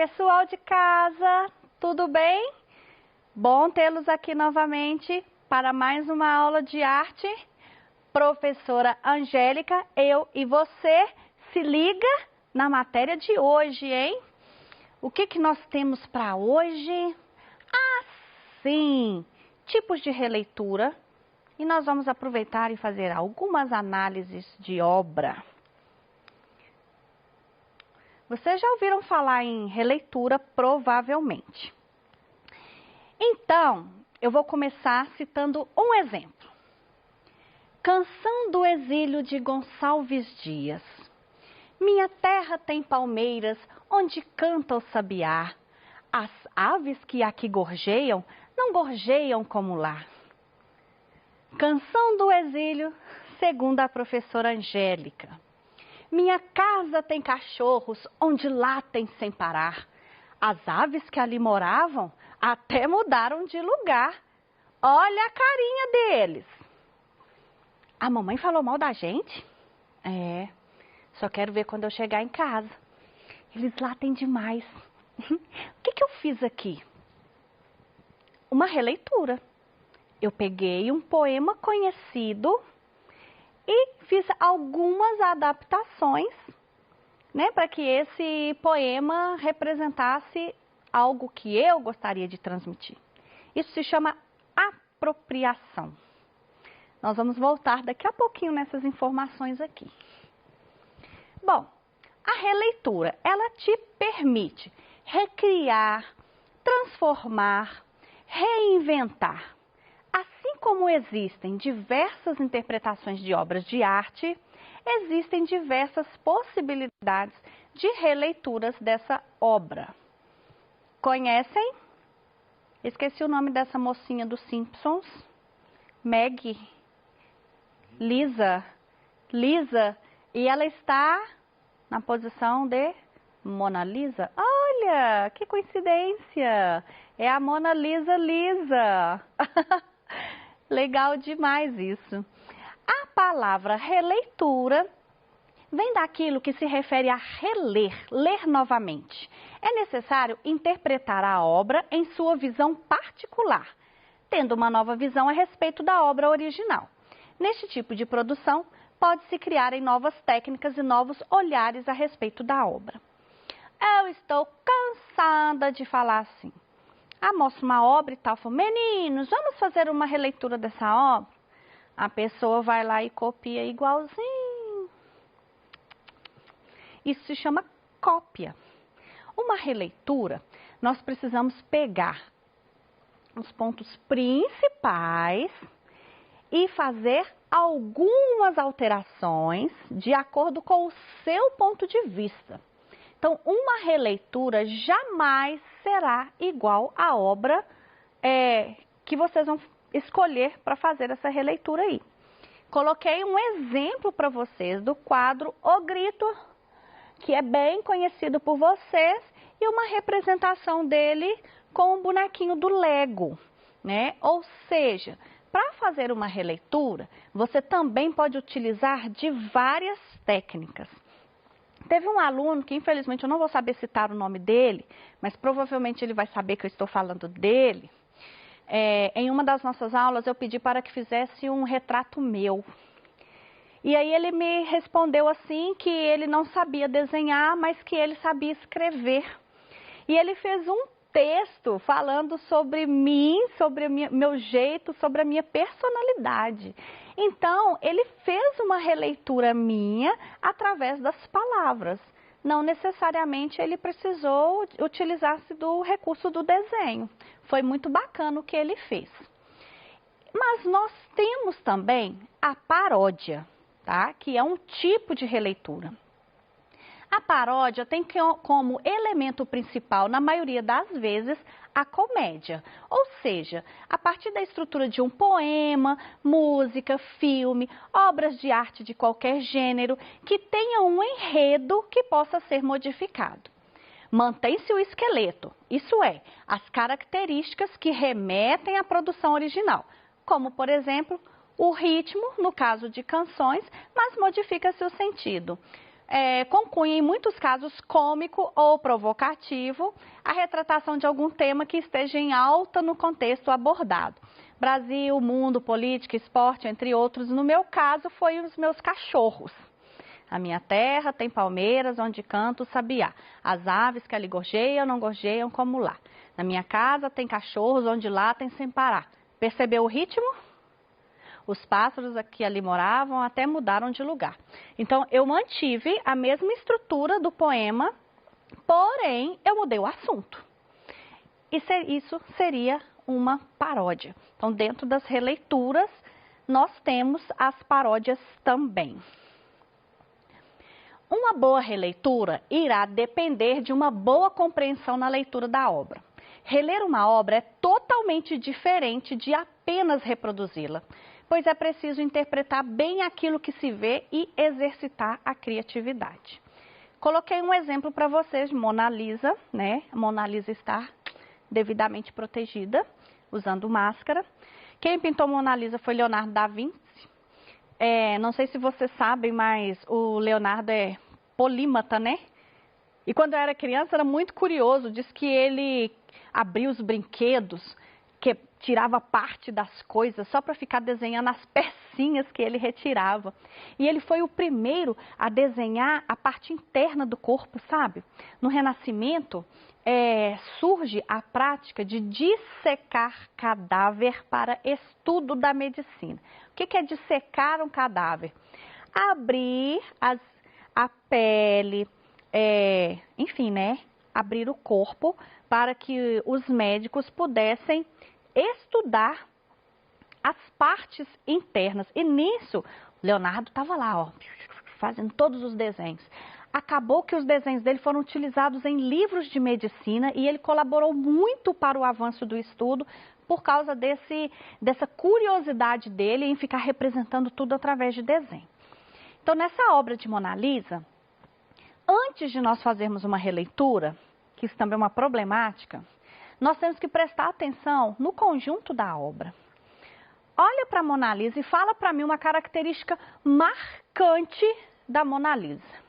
pessoal de casa, tudo bem? Bom tê-los aqui novamente para mais uma aula de arte. Professora Angélica, eu e você, se liga na matéria de hoje, hein? O que nós temos para hoje? Ah, sim! Tipos de releitura. E nós vamos aproveitar e fazer algumas análises de obra. Vocês já ouviram falar em releitura, provavelmente. Então, eu vou começar citando um exemplo. Canção do Exílio de Gonçalves Dias. Minha terra tem palmeiras, onde canta o sabiá. As aves que aqui gorjeiam, não gorjeiam como lá. Canção do Exílio, segundo a professora Angélica. Minha casa tem cachorros, onde latem sem parar. As aves que ali moravam até mudaram de lugar. Olha a carinha deles. A mamãe falou mal da gente? É, só quero ver quando eu chegar em casa. Eles latem demais. O que eu fiz aqui? Uma releitura. Eu peguei um poema conhecido e fiz algumas adaptações, né, para que esse poema representasse algo que eu gostaria de transmitir. Isso se chama apropriação. Nós vamos voltar daqui a pouquinho nessas informações aqui. Bom, a releitura, ela te permite recriar, transformar, reinventar. Assim como existem diversas interpretações de obras de arte, existem diversas possibilidades de releituras dessa obra. Conhecem? Esqueci o nome dessa mocinha dos Simpsons. Maggie? Lisa? E ela está na posição de Mona Lisa. Olha, que coincidência! É a Mona Lisa Lisa. Legal demais isso. A palavra releitura vem daquilo que se refere a reler, ler novamente. É necessário interpretar a obra em sua visão particular, tendo uma nova visão a respeito da obra original. Neste tipo de produção, pode-se criar novas técnicas e novos olhares a respeito da obra. Eu estou cansada de falar assim. Mostra uma obra e tal, falo, meninos, vamos fazer uma releitura dessa obra? A pessoa vai lá e copia igualzinho. Isso se chama cópia. Uma releitura, nós precisamos pegar os pontos principais e fazer algumas alterações de acordo com o seu ponto de vista. Então, uma releitura jamais será igual à obra que vocês vão escolher para fazer essa releitura aí. Coloquei um exemplo para vocês do quadro O Grito, que é bem conhecido por vocês, e uma representação dele com o bonequinho do Lego, né? Ou seja, para fazer uma releitura, você também pode utilizar de várias técnicas. Teve um aluno que, infelizmente, eu não vou saber citar o nome dele, mas provavelmente ele vai saber que eu estou falando dele. Em uma das nossas aulas, eu pedi para que fizesse um retrato meu. E aí ele me respondeu assim que ele não sabia desenhar, mas que ele sabia escrever. E ele fez um texto falando sobre mim, sobre meu jeito, sobre a minha personalidade. Então, ele fez uma releitura minha através das palavras. Não necessariamente ele precisou utilizar-se do recurso do desenho. Foi muito bacana o que ele fez. Mas nós temos também a paródia, tá? Que é um tipo de releitura. A paródia tem como elemento principal, na maioria das vezes, a comédia. Ou seja, a partir da estrutura de um poema, música, filme, obras de arte de qualquer gênero, que tenham um enredo que possa ser modificado. Mantém-se o esqueleto, isso é, as características que remetem à produção original, como, por exemplo, o ritmo, no caso de canções, mas modifica-se o sentido. com cunho, em muitos casos, cômico ou provocativo, a retratação de algum tema que esteja em alta no contexto abordado. Brasil, mundo, política, esporte, entre outros. No meu caso, foi os meus cachorros. A minha terra tem palmeiras onde canta o sabiá. As aves que ali gorjeiam, não gorjeiam como lá. Na minha casa tem cachorros onde latem sem parar. Percebeu o ritmo? Os pássaros que ali moravam até mudaram de lugar. Então, eu mantive a mesma estrutura do poema, porém, eu mudei o assunto. Isso seria uma paródia. Então, dentro das releituras, nós temos as paródias também. Uma boa releitura irá depender de uma boa compreensão na leitura da obra. Reler uma obra é totalmente diferente de apenas reproduzi-la, pois é preciso interpretar bem aquilo que se vê e exercitar a criatividade. Coloquei um exemplo para vocês, Mona Lisa, né? Mona Lisa está devidamente protegida, usando máscara. Quem pintou Mona Lisa foi Leonardo da Vinci. Não sei se vocês sabem, mas o Leonardo é polímata, né? E quando eu era criança era muito curioso, diz que ele abria os brinquedos, que tirava parte das coisas só para ficar desenhando as pecinhas que ele retirava. E ele foi o primeiro a desenhar a parte interna do corpo, sabe? No Renascimento, surge a prática de dissecar cadáver para estudo da medicina. O que é dissecar um cadáver? Abrir a pele, enfim, né? Abrir o corpo para que os médicos pudessem estudar as partes internas. E nisso, Leonardo estava lá, ó, fazendo todos os desenhos. Acabou que os desenhos dele foram utilizados em livros de medicina e ele colaborou muito para o avanço do estudo por causa dessa curiosidade dele em ficar representando tudo através de desenho. Então, nessa obra de Mona Lisa, antes de nós fazermos uma releitura, que isso também é uma problemática, nós temos que prestar atenção no conjunto da obra. Olha para a Mona Lisa e fala para mim uma característica marcante da Mona Lisa.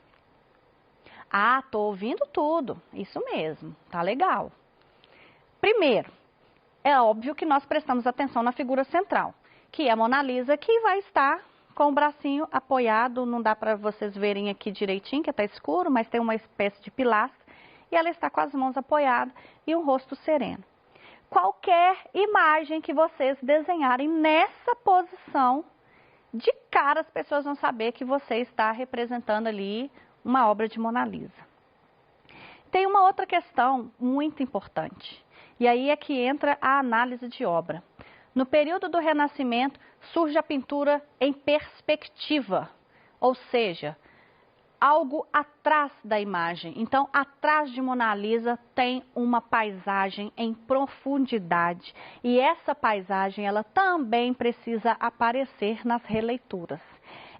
Ah, estou ouvindo tudo. Isso mesmo, tá legal. Primeiro, é óbvio que nós prestamos atenção na figura central, que é a Mona Lisa, que vai estar com o bracinho apoiado, não dá para vocês verem aqui direitinho, que está escuro, mas tem uma espécie de pilastra, e ela está com as mãos apoiadas e um rosto sereno. Qualquer imagem que vocês desenharem nessa posição, de cara as pessoas vão saber que você está representando ali uma obra de Mona Lisa. Tem uma outra questão muito importante, e aí é que entra a análise de obra. No período do Renascimento, surge a pintura em perspectiva, ou seja, algo atrás da imagem. Então, atrás de Mona Lisa tem uma paisagem em profundidade. E essa paisagem, ela também precisa aparecer nas releituras.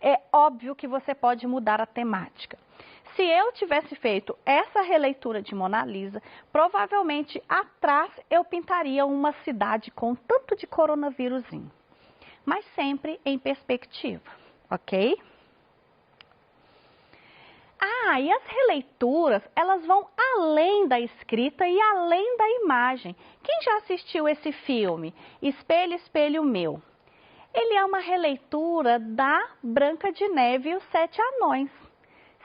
É óbvio que você pode mudar a temática. Se eu tivesse feito essa releitura de Mona Lisa, provavelmente atrás eu pintaria uma cidade com tanto de coronavírusinho. Mas sempre em perspectiva, ok? Ah, e as releituras, elas vão além da escrita e além da imagem. Quem já assistiu esse filme, Espelho, Espelho Meu? Ele é uma releitura da Branca de Neve e os Sete Anões.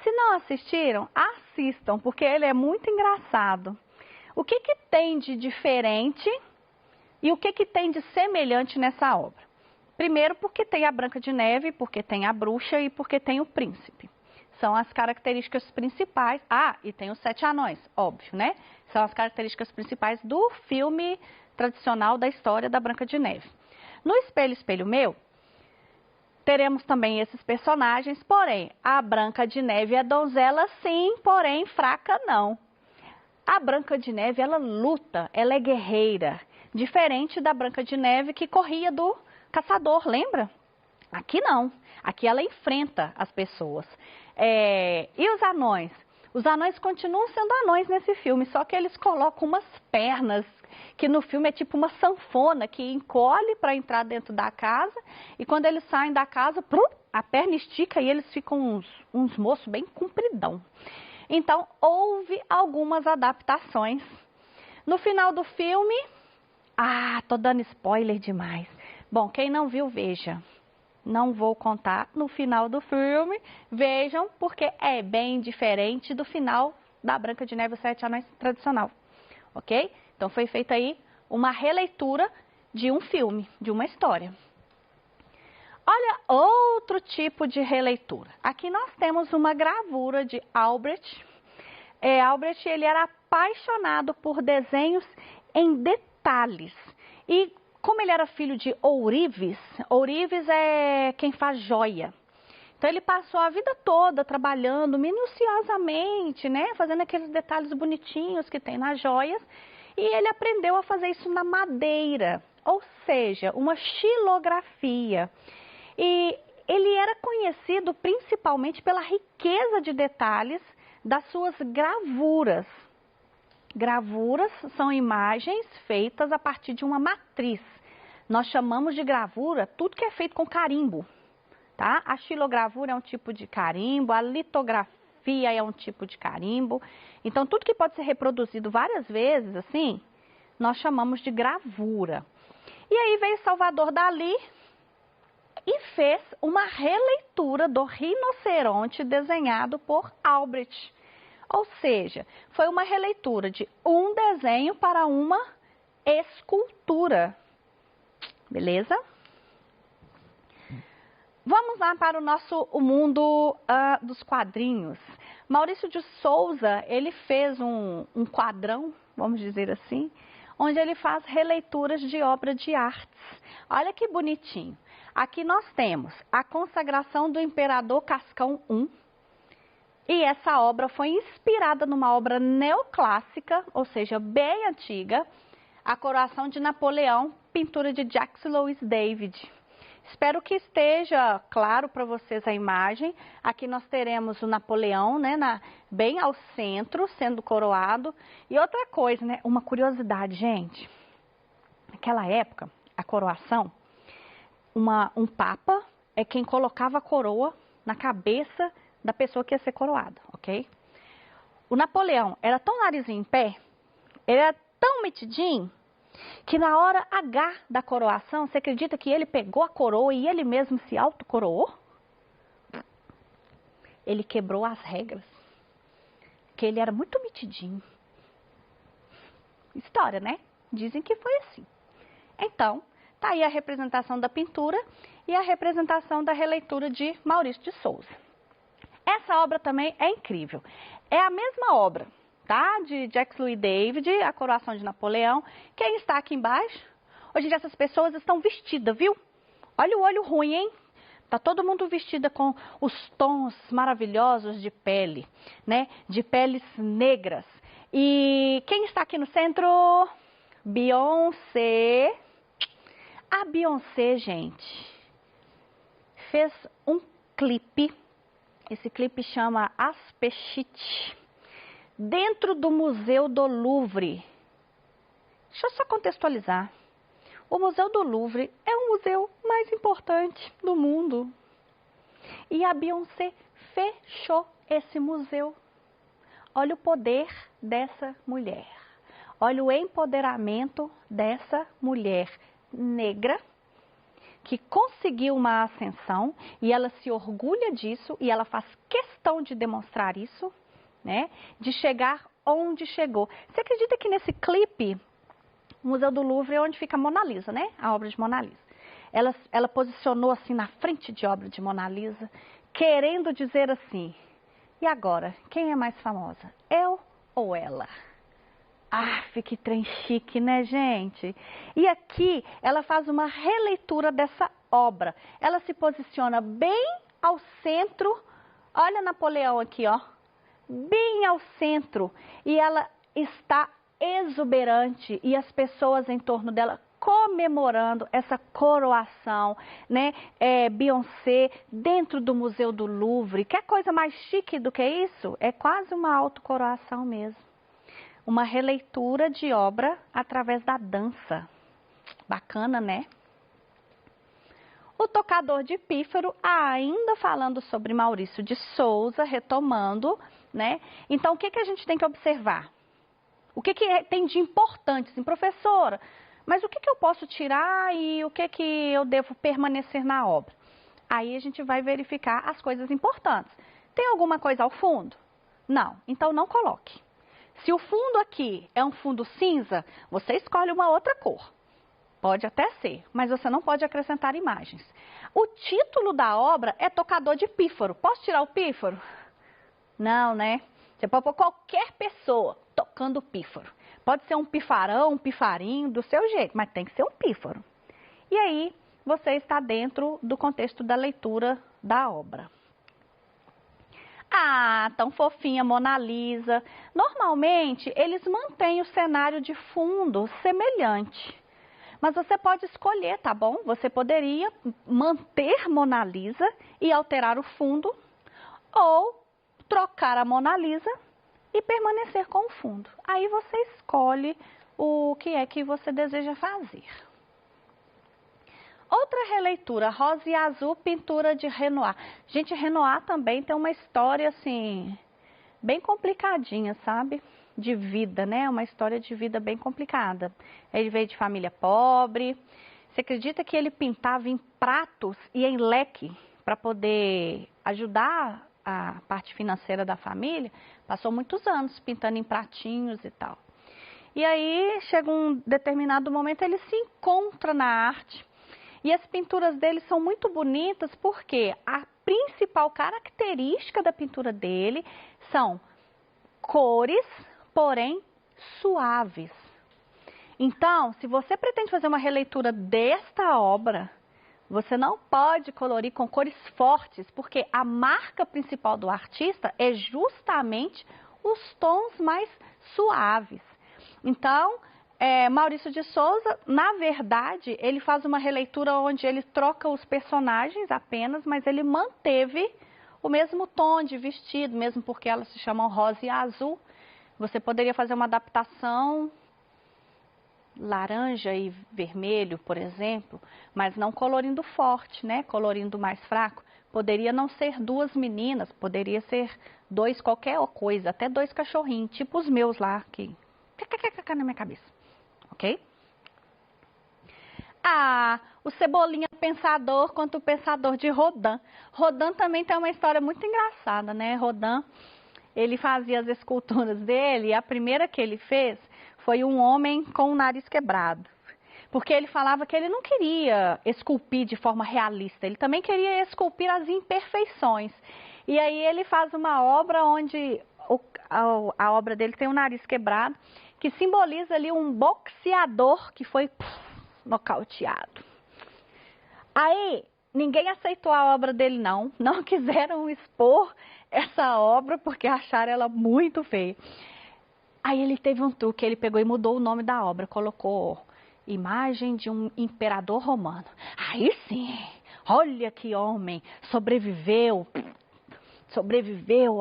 Se não assistiram, assistam, porque ele é muito engraçado. O que tem de diferente e o que tem de semelhante nessa obra? Primeiro, porque tem a Branca de Neve, porque tem a bruxa e porque tem o príncipe. São as características principais. Ah, e tem os Sete Anões, óbvio, né? São as características principais do filme tradicional da história da Branca de Neve. No Espelho, Espelho Meu, teremos também esses personagens, porém, a Branca de Neve é donzela sim, porém fraca não. A Branca de Neve, ela luta, ela é guerreira, diferente da Branca de Neve que corria do caçador, lembra? Aqui não, aqui ela enfrenta as pessoas. E os anões? Os anões continuam sendo anões nesse filme, só que eles colocam umas pernas, que no filme é tipo uma sanfona, que encolhe para entrar dentro da casa, e quando eles saem da casa, a perna estica e eles ficam uns moços bem compridão. Então, houve algumas adaptações. No final do filme, tô dando spoiler demais. Bom, quem não viu, veja. Não vou contar no final do filme, vejam, porque é bem diferente do final da Branca de Neve e os Sete Anões tradicional, ok? Então foi feita aí uma releitura de um filme, de uma história. Olha outro tipo de releitura. Aqui nós temos uma gravura de Albrecht. Albrecht, ele era apaixonado por desenhos em detalhes. E como ele era filho de ourives, ourives é quem faz joia. Então ele passou a vida toda trabalhando minuciosamente, né, fazendo aqueles detalhes bonitinhos que tem nas joias. E ele aprendeu a fazer isso na madeira, ou seja, uma xilografia. E ele era conhecido principalmente pela riqueza de detalhes das suas gravuras. Gravuras são imagens feitas a partir de uma matriz. Nós chamamos de gravura tudo que é feito com carimbo, tá? A xilogravura é um tipo de carimbo, a litografia é um tipo de carimbo. Então, tudo que pode ser reproduzido várias vezes, assim, nós chamamos de gravura. E aí veio Salvador Dalí e fez uma releitura do rinoceronte desenhado por Albrecht. Ou seja, foi uma releitura de um desenho para uma escultura. Beleza? Vamos lá para o mundo dos quadrinhos. Maurício de Souza, ele fez um quadrão, vamos dizer assim, onde ele faz releituras de obra de artes. Olha que bonitinho. Aqui nós temos a consagração do Imperador Cascão I. E essa obra foi inspirada numa obra neoclássica, ou seja, bem antiga, A Coroação de Napoleão, pintura de Jacques Louis David. Espero que esteja claro para vocês a imagem. Aqui nós teremos o Napoleão, né, bem ao centro, sendo coroado. E outra coisa, né, uma curiosidade, gente. Naquela época, a coroação, um papa é quem colocava a coroa na cabeça da pessoa que ia ser coroada, ok? O Napoleão era tão narizinho em pé, ele era tão metidinho, que na hora H da coroação, você acredita que ele pegou a coroa e ele mesmo se autocoroou? Ele quebrou as regras, porque ele era muito metidinho. História, né? Dizem que foi assim. Então, tá aí a representação da pintura e a representação da releitura de Maurício de Souza. Essa obra também é incrível. É a mesma obra, tá? De Jacques Louis David, A Coroação de Napoleão. Quem está aqui embaixo? Hoje em dia essas pessoas estão vestidas, viu? Olha o olho ruim, hein? Tá todo mundo vestida com os tons maravilhosos de pele, né? De peles negras. E quem está aqui no centro? Beyoncé. A Beyoncé, gente, fez um clipe. Esse clipe chama As Péchites, dentro do Museu do Louvre. Deixa eu só contextualizar. O Museu do Louvre é o museu mais importante do mundo. E a Beyoncé fechou esse museu. Olha o poder dessa mulher. Olha o empoderamento dessa mulher negra, que conseguiu uma ascensão e ela se orgulha disso e ela faz questão de demonstrar isso, né? De chegar onde chegou. Você acredita que nesse clipe, o Museu do Louvre é onde fica a Mona Lisa, né? A obra de Mona Lisa. Ela posicionou assim na frente de obra de Mona Lisa, querendo dizer assim, e agora, quem é mais famosa? Eu ou ela? Que trem chique, né, gente? E aqui ela faz uma releitura dessa obra. Ela se posiciona bem ao centro. Olha Napoleão aqui, ó. Bem ao centro. E ela está exuberante. E as pessoas em torno dela comemorando essa coroação, né? Beyoncé dentro do Museu do Louvre. Quer coisa mais chique do que isso? É quase uma autocoroação mesmo. Uma releitura de obra através da dança. Bacana, né? O Tocador de Pífaro, ainda falando sobre Maurício de Souza, retomando, né? Então, o que a gente tem que observar? O que tem de importante, assim, professora? Mas o que eu posso tirar e o que eu devo permanecer na obra? Aí a gente vai verificar as coisas importantes. Tem alguma coisa ao fundo? Não, então não coloque. Se o fundo aqui é um fundo cinza, você escolhe uma outra cor. Pode até ser, mas você não pode acrescentar imagens. O título da obra é Tocador de Pífaro. Posso tirar o pífaro? Não, né? Você pode pôr qualquer pessoa tocando pífaro. Pode ser um pifarão, um pifarinho, do seu jeito, mas tem que ser um pífaro. E aí, você está dentro do contexto da leitura da obra. Ah, tão fofinha Mona Lisa. Normalmente, eles mantêm o cenário de fundo semelhante. Mas você pode escolher, tá bom? Você poderia manter Mona Lisa e alterar o fundo, ou trocar a Mona Lisa e permanecer com o fundo. Aí você escolhe o que é que você deseja fazer. Outra releitura, Rosa e Azul, pintura de Renoir. Gente, Renoir também tem uma história, assim, bem complicadinha, sabe? De vida, né? Uma história de vida bem complicada. Ele veio de família pobre. Você acredita que ele pintava em pratos e em leque para poder ajudar a parte financeira da família? Passou muitos anos pintando em pratinhos e tal. E aí, chega um determinado momento, ele se encontra na arte. E as pinturas dele são muito bonitas porque a principal característica da pintura dele são cores, porém suaves. Então, se você pretende fazer uma releitura desta obra, você não pode colorir com cores fortes, porque a marca principal do artista é justamente os tons mais suaves. Então, Maurício de Souza, na verdade, ele faz uma releitura onde ele troca os personagens apenas, mas ele manteve o mesmo tom de vestido, mesmo porque elas se chamam rosa e azul. Você poderia fazer uma adaptação laranja e vermelho, por exemplo, mas não colorindo forte, né? Colorindo mais fraco. Poderia não ser duas meninas, poderia ser dois qualquer coisa, até dois cachorrinhos, tipo os meus lá, aqui, na minha cabeça, ok? Ah, o Cebolinha Pensador contra o Pensador de Rodin. Rodin também tem uma história muito engraçada, né? Rodin, ele fazia as esculturas dele e a primeira que ele fez foi um homem com o nariz quebrado. Porque ele falava que ele não queria esculpir de forma realista, ele também queria esculpir as imperfeições. E aí ele faz uma obra onde a obra dele tem o nariz quebrado, que simboliza ali um boxeador que foi nocauteado. Aí, ninguém aceitou a obra dele não quiseram expor essa obra porque acharam ela muito feia. Aí ele teve um truque, ele pegou e mudou o nome da obra, colocou imagem de um imperador romano. Aí sim, olha que homem, sobreviveu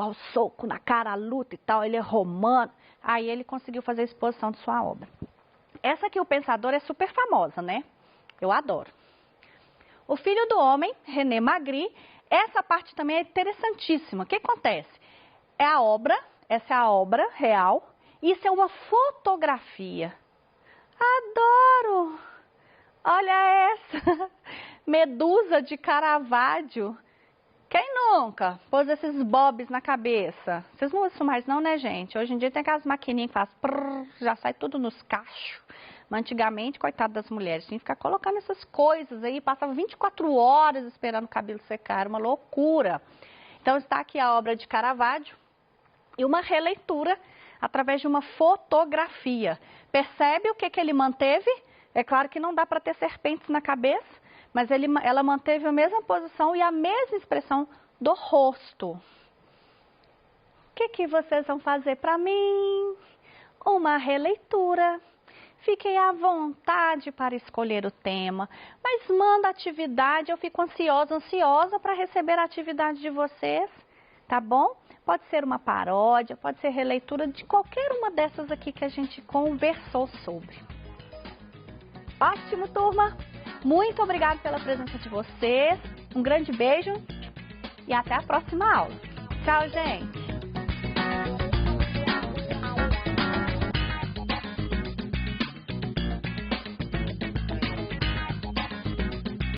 ao soco na cara, à luta e tal, ele é romano. Aí ele conseguiu fazer a exposição de sua obra. Essa aqui, O Pensador, é super famosa, né? Eu adoro. O Filho do Homem, René Magritte, essa parte também é interessantíssima. O que acontece? Essa é a obra real, isso é uma fotografia. Adoro! Olha essa! Medusa de Caravaggio. Quem nunca pôs esses bobs na cabeça? Vocês não usam isso mais não, né, gente? Hoje em dia tem aquelas maquininhas que faz prrr, já sai tudo nos cachos. Mas antigamente, coitado das mulheres, tinha que ficar colocando essas coisas aí, passava 24 horas esperando o cabelo secar, uma loucura. Então está aqui a obra de Caravaggio e uma releitura através de uma fotografia. Percebe o que ele manteve? É claro que não dá para ter serpentes na cabeça, mas ela manteve a mesma posição e a mesma expressão do rosto. O que vocês vão fazer para mim? Uma releitura Fiquem à vontade para escolher o tema, mas manda atividade, eu fico ansiosa para receber a atividade de vocês, tá bom? Pode ser uma paródia, pode ser releitura de qualquer uma dessas aqui que a gente conversou sobre. Ótimo, turma! Muito obrigada pela presença de vocês, um grande beijo e até a próxima aula. Tchau, gente!